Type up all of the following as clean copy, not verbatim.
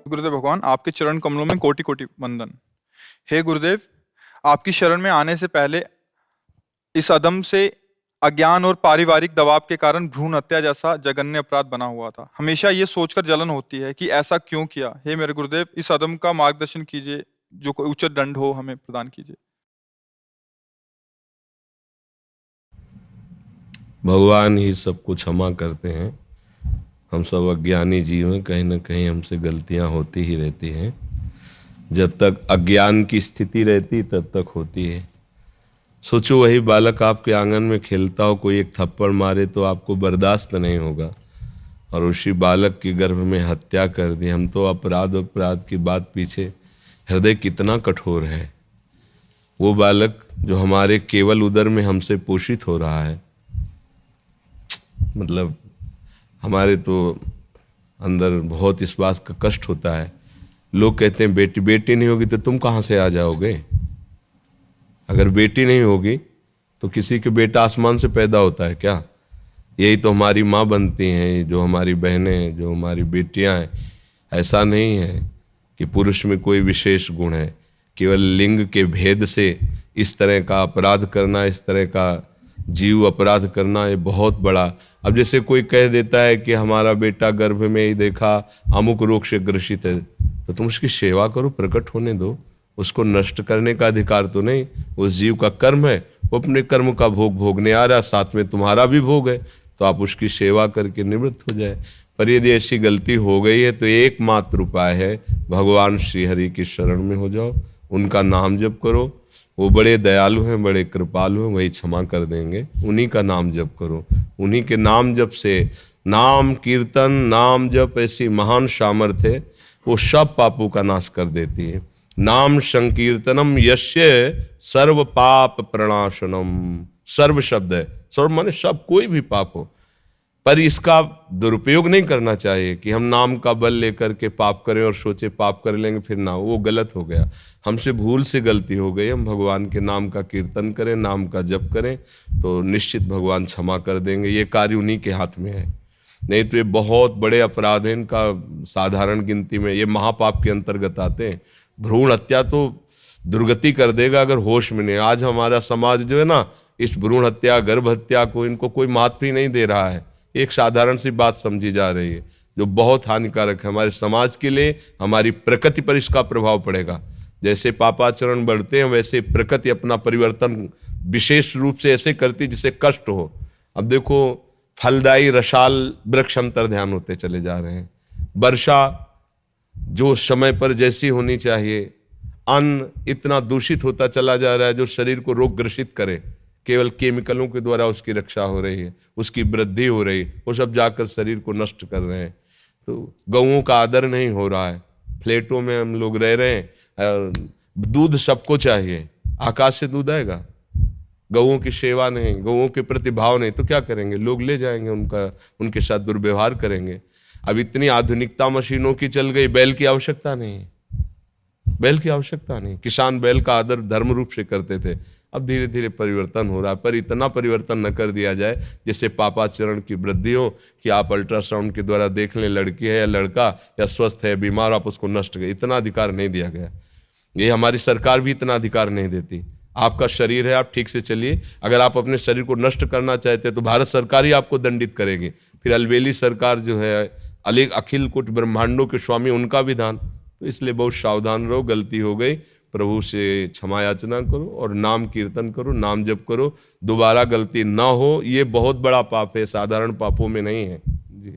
गुरुदेव भगवान, आपके चरण कमलों में कोटि कोटि वंदन। हे गुरुदेव, आपकी शरण में आने से पहले इस अदम से अज्ञान और पारिवारिक दबाव के कारण भ्रूण हत्या जैसा जघन्य अपराध बना हुआ था। हमेशा ये सोचकर जलन होती है कि ऐसा क्यों किया। हे मेरे गुरुदेव, इस अदम का मार्गदर्शन कीजिए, जो कोई उचित दंड हो हमें प्रदान कीजिए। भगवान ही सबको क्षमा करते हैं। हम सब अज्ञानी जीव हैं, कहीं ना कहीं हमसे गलतियां होती ही रहती हैं। जब तक अज्ञान की स्थिति रहती तब तक होती है। सोचो वही बालक आपके आंगन में खेलता हो, कोई एक थप्पड़ मारे तो आपको बर्दाश्त नहीं होगा, और उसी बालक के गर्भ में हत्या कर दी। हम तो अपराध की बात पीछे, हृदय कितना कठोर है। वो बालक जो हमारे केवल उदर में हमसे पोषित हो रहा है, मतलब हमारे तो अंदर बहुत इस बात का कष्ट होता है। लोग कहते हैं बेटी बेटी नहीं होगी तो तुम कहाँ से आ जाओगे। अगर बेटी नहीं होगी तो किसी के बेटा आसमान से पैदा होता है क्या? यही तो हमारी माँ बनती हैं, जो हमारी बहनें, जो हमारी बेटियाँ हैं। ऐसा नहीं है कि पुरुष में कोई विशेष गुण है। केवल लिंग के भेद से इस तरह का अपराध करना, इस तरह का जीव अपराध करना, ये बहुत बड़ा। अब जैसे कोई कह देता है कि हमारा बेटा गर्भ में ही देखा अमुक रोग से ग्रसित है, तो तुम उसकी सेवा करो, प्रकट होने दो। उसको नष्ट करने का अधिकार तो नहीं। उस जीव का कर्म है, वो अपने कर्म का भोग भोगने आ रहा, साथ में तुम्हारा भी भोग है, तो आप उसकी सेवा करके निवृत्त हो जाए। पर यदि ऐसी गलती हो गई है तो एकमात्र उपाय है, भगवान श्री हरि की शरण में हो जाओ, उनका नाम जप करो। वो बड़े दयालु हैं, बड़े कृपालु हैं, वही क्षमा कर देंगे। उन्हीं का नाम जप करो। उन्हीं के नाम जप से, नाम कीर्तन, नाम जप ऐसी महान सामर्थ्य है, वो सब पापों का नाश कर देती है। नाम संकीर्तनम यस्य सर्व पाप प्रणाशनम। सर्व शब्द है, सर्व माने सब, कोई भी पाप हो। पर इसका दुरुपयोग नहीं करना चाहिए कि हम नाम का बल लेकर के पाप करें और सोचे पाप कर लेंगे फिर ना, वो गलत हो गया। हमसे भूल से गलती हो गई, हम भगवान के नाम का कीर्तन करें, नाम का जप करें, तो निश्चित भगवान क्षमा कर देंगे। ये कार्य उन्हीं के हाथ में है। नहीं तो ये बहुत बड़े अपराध हैं, इनका साधारण गिनती में ये महापाप के अंतर्गत आते हैं। भ्रूण हत्या तो दुर्गति कर देगा अगर होश में नहीं। आज हमारा समाज जो है ना, इस भ्रूण हत्या, गर्भ हत्या को, इनको कोई महत्व ही नहीं दे रहा है। एक साधारण सी बात समझी जा रही है जो बहुत हानिकारक है हमारे समाज के लिए। हमारी प्रकृति पर इसका प्रभाव पड़ेगा। जैसे पापाचरण बढ़ते हैं वैसे प्रकृति अपना परिवर्तन विशेष रूप से ऐसे करती जिससे कष्ट हो। अब देखो, फलदायी रसाल वृक्ष अंतर ध्यान होते चले जा रहे हैं। वर्षा जो समय पर जैसी होनी चाहिए, अन्न इतना दूषित होता चला जा रहा है जो शरीर को रोग ग्रसित करे। केवल केमिकलों के द्वारा उसकी रक्षा हो रही है, उसकी वृद्धि हो रही है, वो सब जाकर शरीर को नष्ट कर रहे हैं। तो गऊओं का आदर नहीं हो रहा है। फ्लैटों में हम लोग रह रहे हैं, दूध सबको चाहिए, आकाश से दूध आएगा। गऊओं की सेवा नहीं, गऊओं के प्रति भाव नहीं, तो क्या करेंगे? लोग ले जाएंगे, उनके साथ दुर्व्यवहार करेंगे। अब इतनी आधुनिकता मशीनों की चल गई, बैल की आवश्यकता नहीं, बैल की आवश्यकता नहीं। किसान बैल का आदर धर्म रूप से करते थे। अब धीरे धीरे परिवर्तन हो रहा है, पर इतना परिवर्तन न कर दिया जाए जिससे पापाचरण की वृद्धि हो कि आप अल्ट्रासाउंड के द्वारा देख लें लड़की है या लड़का, या स्वस्थ है बीमार, आप उसको नष्ट करें। इतना अधिकार नहीं दिया गया। ये हमारी सरकार भी इतना अधिकार नहीं देती। आपका शरीर है, आप ठीक से चलिए। अगर आप अपने शरीर को नष्ट करना चाहते हैं तो भारत सरकार ही आपको दंडित करेगी। फिर अलबेली सरकार जो है, अखिल कुट ब्रह्मांडों के स्वामी, उनका विधान। तो इसलिए बहुत सावधान रहो। गलती हो गई, प्रभु से क्षमा याचना करो और नाम कीर्तन करो, नाम जप करो, दोबारा गलती ना हो। ये बहुत बड़ा पाप है, साधारण पापों में नहीं है जी।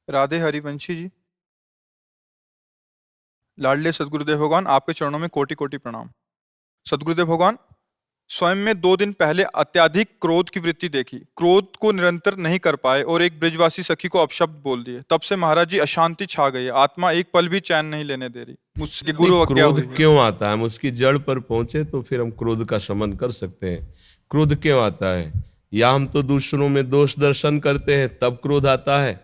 राधे हरिवंशी जी। लाडले सदगुरुदेव भगवान, आपके चरणों में कोटि कोटि प्रणाम। सदगुरुदेव भगवान, स्वयं में 2 दिन पहले अत्यधिक क्रोध की वृत्ति देखी। क्रोध को निरंतर नहीं कर पाए और एक ब्रिजवासी सखी को अपशब्द बोल दिए। तब से महाराज जी अशांति छा गई। आत्मा एक पल भी चैन नहीं लेने दे रही। मुझसे गुरु क्रोध क्यों आता है? हम उसकी जड़ पर पहुंचे तो फिर हम क्रोध का शमन कर सकते हैं। क्रोध क्यों आता है? या हम तो दूसरों में दोष दर्शन करते हैं तब क्रोध आता है,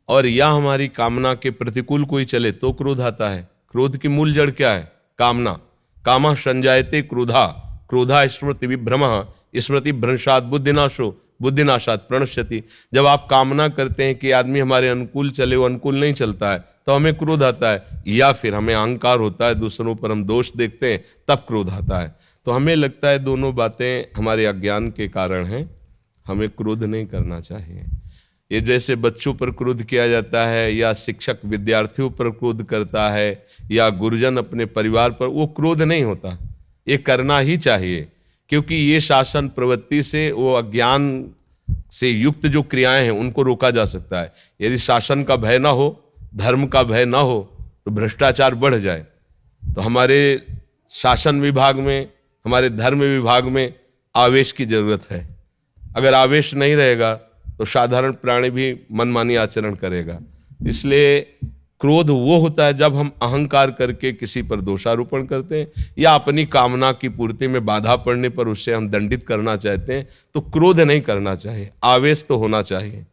और या हमारी कामना के प्रतिकूल कोई चले तो क्रोध आता है। क्रोध की मूल जड़ क्या है? कामना। कामा संजायते क्रोधा, क्रोधा स्मृति विभ्रमः, स्मृति भ्रंशात् बुद्धिनाशो, बुद्धिनाशात् प्रणश्यति। जब आप कामना करते हैं कि आदमी हमारे अनुकूल चले, वो अनुकूल नहीं चलता है तो हमें क्रोध आता है, या फिर हमें अहंकार होता है, दूसरों पर हम दोष देखते हैं तब क्रोध आता है। तो हमें लगता है दोनों बातें हमारे अज्ञान के कारण हैं, हमें क्रोध नहीं करना चाहिए। ये जैसे बच्चों पर क्रोध किया जाता है, या शिक्षक विद्यार्थियों पर क्रोध करता है, या गुरुजन अपने परिवार पर, वो क्रोध नहीं होता, ये करना ही चाहिए, क्योंकि ये शासन प्रवृत्ति से वो अज्ञान से युक्त जो क्रियाएं हैं उनको रोका जा सकता है। यदि शासन का भय ना हो, धर्म का भय ना हो, तो भ्रष्टाचार बढ़ जाए। तो हमारे शासन विभाग में, हमारे धर्म विभाग में आवेश की जरूरत है। अगर आवेश नहीं रहेगा तो साधारण प्राणी भी मनमानी आचरण करेगा। इसलिए क्रोध वो होता है जब हम अहंकार करके किसी पर दोषारोपण करते हैं, या अपनी कामना की पूर्ति में बाधा पड़ने पर उससे हम दंडित करना चाहते हैं, तो क्रोध नहीं करना चाहिए, आवेश तो होना चाहिए।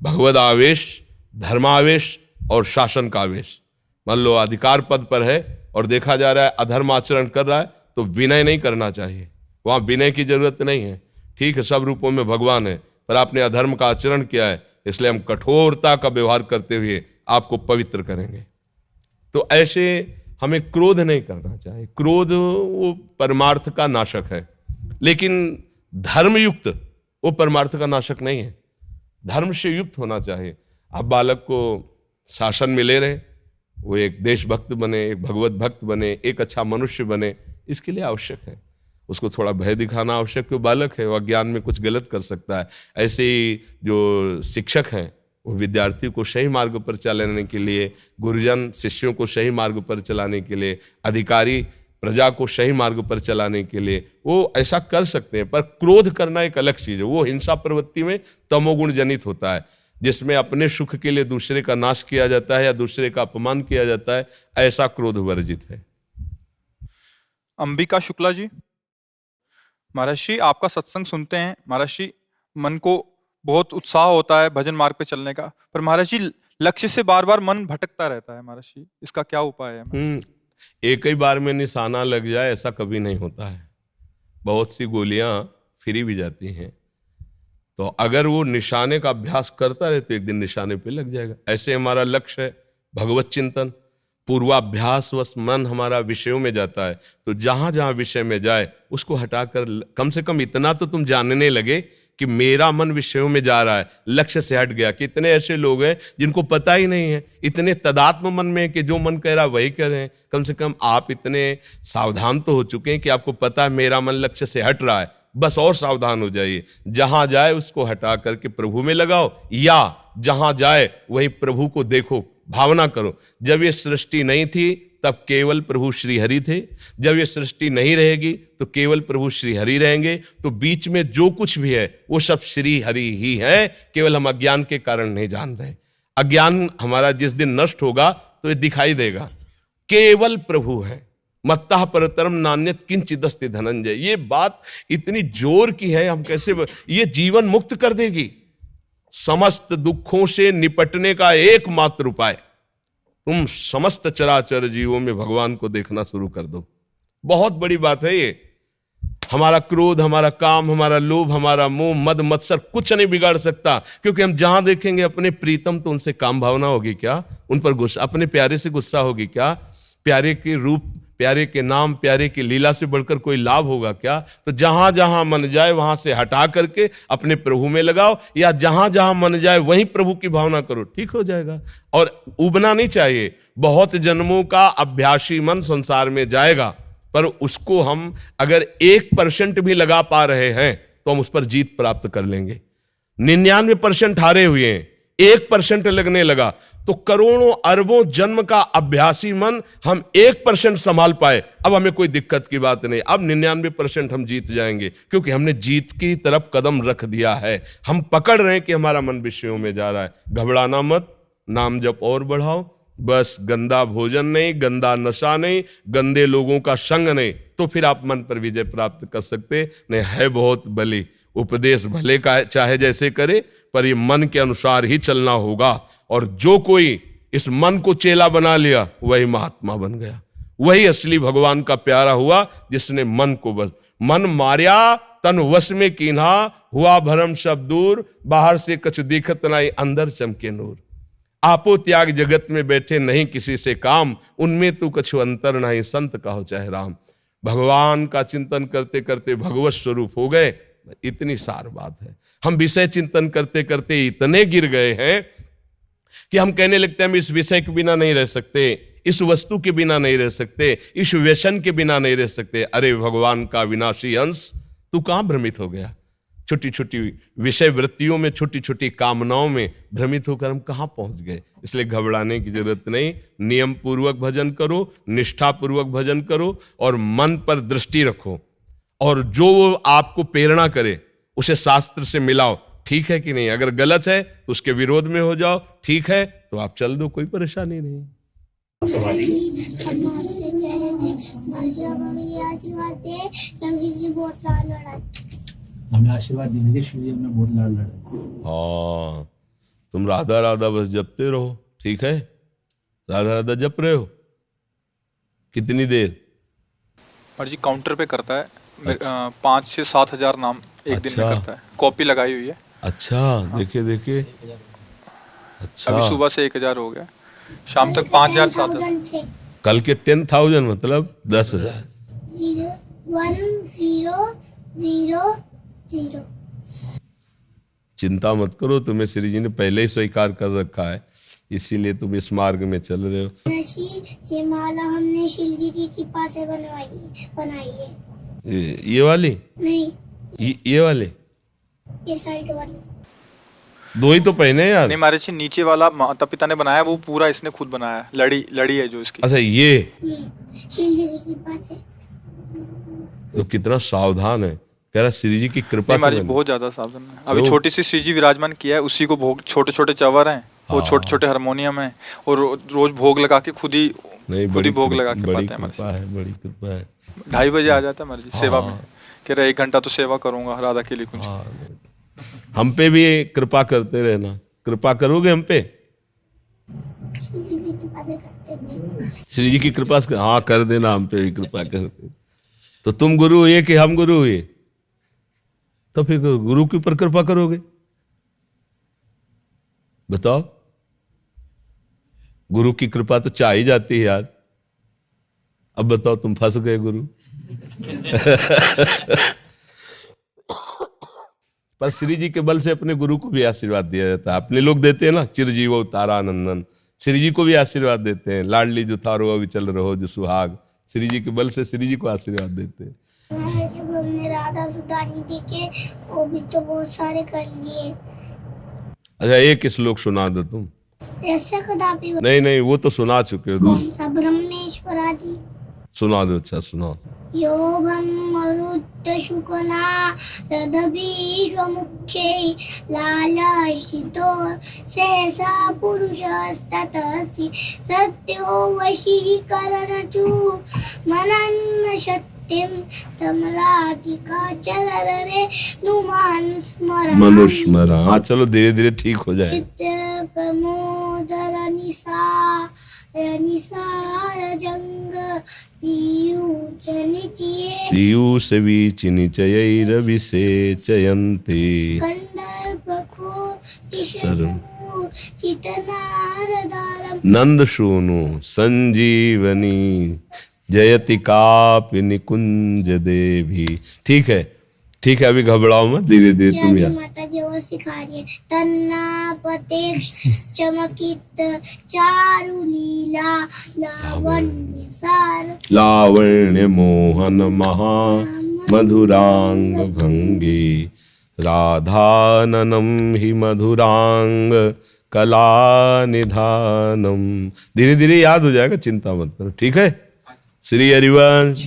भगवद आवेश, धर्मावेश और शासन का आवेश। मान लो अधिकार पद पर है और देखा जा रहा है अधर्म आचरण कर रहा है, तो विनय नहीं करना चाहिए, वहाँ विनय की जरूरत नहीं है। ठीक है, सब रूपों में भगवान है, पर आपने अधर्म का आचरण किया है, इसलिए हम कठोरता का व्यवहार करते हुए आपको पवित्र करेंगे। तो ऐसे हमें क्रोध नहीं करना चाहिए। क्रोध वो परमार्थ का नाशक है, लेकिन धर्मयुक्त वो परमार्थ का नाशक नहीं है। धर्म से युक्त होना चाहिए। आप बालक को शासन में ले रहे, वो एक देशभक्त बने, एक भगवत भक्त बने, एक अच्छा मनुष्य बने, इसके लिए आवश्यक है उसको थोड़ा भय दिखाना आवश्यक। क्यों? बालक है, वह ज्ञान में कुछ गलत कर सकता है। ऐसे ही जो शिक्षक हैं वो विद्यार्थी को सही मार्ग पर चलाने के लिए, गुरुजन शिष्यों को सही मार्ग पर चलाने के लिए, अधिकारी प्रजा को सही मार्ग पर चलाने के लिए वो ऐसा कर सकते हैं। पर क्रोध करना एक अलग चीज है, वो हिंसा प्रवृत्ति में तमोगुण जनित होता है, जिसमें अपने सुख के लिए दूसरे का नाश किया जाता है या दूसरे का अपमान किया जाता है। ऐसा क्रोध वर्जित है। अंबिका शुक्ला जी, महाराज जी आपका सत्संग सुनते हैं, महाराज जी मन को बहुत उत्साह होता है भजन मार्ग पे चलने का, पर महाराज जी लक्ष्य से बार बार मन भटकता रहता है, महाराज जी इसका क्या उपाय है? एक ही बार में निशाना लग जाए ऐसा कभी नहीं होता है, बहुत सी गोलियां फिरी भी जाती हैं। तो अगर वो निशाने का अभ्यास करता रहे तो एक दिन निशाने पे लग जाएगा। ऐसे हमारा लक्ष्य है भगवत चिंतन, पूर्वाभ्यास वश मन हमारा विषयों में जाता है, तो जहां जहां विषय में जाए उसको हटाकर कम से कम इतना तो तुम जानने लगे कि मेरा मन विषयों में जा रहा है, लक्ष्य से हट गया। कितने ऐसे लोग हैं जिनको पता ही नहीं है, इतने तदात्म मन में है कि जो मन कह रहा है वही कह रहे हैं। कम से कम आप इतने सावधान तो हो चुके हैं कि आपको पता है मेरा मन लक्ष्य से हट रहा है, बस और सावधान हो जाइए। जहां जाए उसको हटा करके प्रभु में लगाओ, या जहां जाए वही प्रभु को देखो, भावना करो। जब ये सृष्टि नहीं थी तब केवल प्रभु श्री हरि थे, जब ये सृष्टि नहीं रहेगी तो केवल प्रभु श्री हरि रहेंगे। तो बीच में जो कुछ भी है वो सब श्री हरि ही है, केवल हम अज्ञान के कारण नहीं जान रहे। अज्ञान हमारा जिस दिन नष्ट होगा तो ये दिखाई देगा, केवल प्रभु है। मत्तः परतरम नान्यत किंचिदस्ति धनंजय, ये बात इतनी जोर की है, हम कैसे, ये जीवन मुक्त कर देगी। समस्त दुखों से निपटने का एकमात्र उपाय, तुम समस्त चराचर जीवों में भगवान को देखना शुरू कर दो। बहुत बड़ी बात है ये। हमारा क्रोध, हमारा काम, हमारा लोभ, हमारा मोह, मद मत्सर कुछ नहीं बिगाड़ सकता, क्योंकि हम जहां देखेंगे अपने प्रीतम तो उनसे काम भावना होगी क्या, उन पर गुस्सा, अपने प्यारे से गुस्सा होगी क्या, प्यारे के रूप, प्यारे के नाम, प्यारे की लीला से बढ़कर कोई लाभ होगा क्या? तो जहां जहां मन जाए वहां से हटा करके अपने प्रभु में लगाओ, या जहां जहां मन जाए वहीं प्रभु की भावना करो, ठीक हो जाएगा। और उबना नहीं चाहिए। बहुत जन्मों का अभ्यासी मन संसार में जाएगा, पर उसको हम अगर 1% भी लगा पा रहे हैं तो हम उस पर जीत प्राप्त कर लेंगे। 99% हारे हुए हैं, 1% लगने लगा तो करोड़ों अरबों जन्म का अभ्यासी मन हम 1% संभाल पाए, अब हमें कोई दिक्कत की बात नहीं। अब 99% हम जीत जाएंगे, क्योंकि हमने जीत की तरफ कदम रख दिया है। हम पकड़ रहे हैं कि हमारा मन विषयों में जा रहा है। घबराना मत, नाम जप और बढ़ाओ, बस गंदा भोजन नहीं, गंदा नशा नहीं, गंदे लोगों का संग नहीं, तो फिर आप मन पर विजय प्राप्त कर सकते नहीं। है बहुत बली, उपदेश भले का चाहे जैसे करे, पर ये मन के अनुसार ही चलना होगा। और जो कोई इस मन को चेला बना लिया वही महात्मा बन गया, वही असली भगवान का प्यारा हुआ, जिसने मन को बस मन मार्या तन वश में कीन्हा, हुआ भरम सब दूर, बाहर से कछ दिखत नाई, अंदर चमके नूर। आपो त्याग जगत में बैठे नहीं किसी से काम, उनमें तू कछु अंतर नहीं, संत कहो चाहे राम। भगवान का चिंतन करते करते भगवत स्वरूप हो गए, इतनी सार बात है। हम विषय चिंतन करते करते इतने गिर गए हैं कि हम कहने लगते हैं हम इस विषय के बिना नहीं रह सकते, इस वस्तु के बिना नहीं रह सकते, इस व्यसन के बिना नहीं रह सकते। अरे भगवान का विनाशी अंश, तू कहां भ्रमित हो गया? छोटी छोटी विषय वृत्तियों में, छोटी छोटी कामनाओं में भ्रमित होकर हम कहां पहुंच गए। इसलिए घबराने की जरूरत नहीं। नियम पूर्वक भजन करो, निष्ठा पूर्वक भजन करो और मन पर दृष्टि रखो, और जो वो आपको प्रेरणा करे उसे शास्त्र से मिलाओ। ठीक है कि नहीं? अगर गलत है तो उसके विरोध में हो जाओ, ठीक है तो आप चल दो, कोई परेशानी नहीं। हमें आशीर्वाद दीजिए, श्री जी हमने बहुत लाड़ लड़ा। हाँ, तुम राधा राधा बस जपते रहो, ठीक है? राधा राधा जप रहे हो कितनी देर? पर जी काउंटर पे करता है, 5 से 7 हजार नाम एक दिन में करता है, कॉपी लगाई हुई है। अच्छा, देखिए देखिए। अच्छा, अभी सुबह से 1000 हो गया, शाम तक 5000 7,000। कल के 10,000 मतलब 10,000। 10,000। चिंता मत करो, तुम्हें श्री जी ने पहले ही स्वीकार कर रखा है, इसीलिए तुम इस मार्ग में चल रहे हो। ये माला हमने शिव जी की कृपा से बनाई है। ये वाली नहीं, ये वाले, ये साइड वाली। दो ही तो पहने यार। नहीं महाराज जी, नीचे वाला माता पिता ने बनाया, वो पूरा इसने खुद बनाया है। लड़ी है जो इसकी। अच्छा, ये शिव जी की कृपा से। तो कितना सावधान है, कह रहा श्री जी की कृपा से। बहुत ज्यादा सावधान है। अभी छोटी सी श्री जी विराजमान किया है, उसी को भोग, छोटे छोटे चवर हैं, वो छोटे छोटे हारमोनियम है, और रोज भोग लगा के खुद ही भोग लगा के पाते हैं। बड़ी कृपा है। 2:30 बजे आ जाता है महाराज जी सेवा में, कह रहा 1 घंटा तो सेवा करूंगा राधा के लिए कुछ। हम पे भी कृपा करते रहना। कृपा करोगे हम पे? श्री जी की कृपा से हाँ कर देना, हम पे भी कृपा कर दे। तो तुम गुरु हुए कि हम गुरु हुए? तो फिर गुरु के ऊपर कृपा करोगे? बताओ, गुरु की कृपा तो चाह ही जाती है यार। अब बताओ, तुम फंस गए गुरु। पर श्री जी के बल से अपने गुरु को भी आशीर्वाद दिया जाता है। अपने लोग देते हैं ना, चिरजीवो तारानंदन, श्री जी को भी आशीर्वाद देते हैं। लाडली जो थारो अविचल रहो जो सुहाग, श्री जी के बल से श्री जी को आशीर्वाद देते हैं। हमने राधा सुधानी देखे, वो भी तो बहुत सारे कर लिए। अच्छा, एक श्लोक सुना दो तुम। ऐसा कदापि नहीं, वो तो सुना चुके हो। कौन सा? ब्रह्मेश्वरादि सुना दो। अच्छा सुनाओ। यो ब्रह्मरुद्र शुकना रदभीष्वमुख्यै लालशितो सहसा पुरुषस्ततसि सत्यो वशीकरणचु मनन्न सत्यं तमराधिका चररे नुमान स्मरण मनुस्मरण। हाँ चलो, धीरे धीरे ठीक हो जाए। प्रमोदर निसार जंग पीयूष वीचिनिचयैरभिषेचयन्ते नंद सूनु संजीवनी जयति कापि निकुंज देवी। ठीक है, ठीक है, अभी घबराओ मत, धीरे धीरे तुम यार। माता जी वो सिखा रही है। तन्ना पतेक्ष चमकित चारु लीला लावण्य सार लावण्य मोहन महा मधुरांग भंगी राधाननम ही मधुरांग कला निधानम। धीरे धीरे याद हो जाएगा, चिंता मत करो, ठीक है? श्री हरिवंश।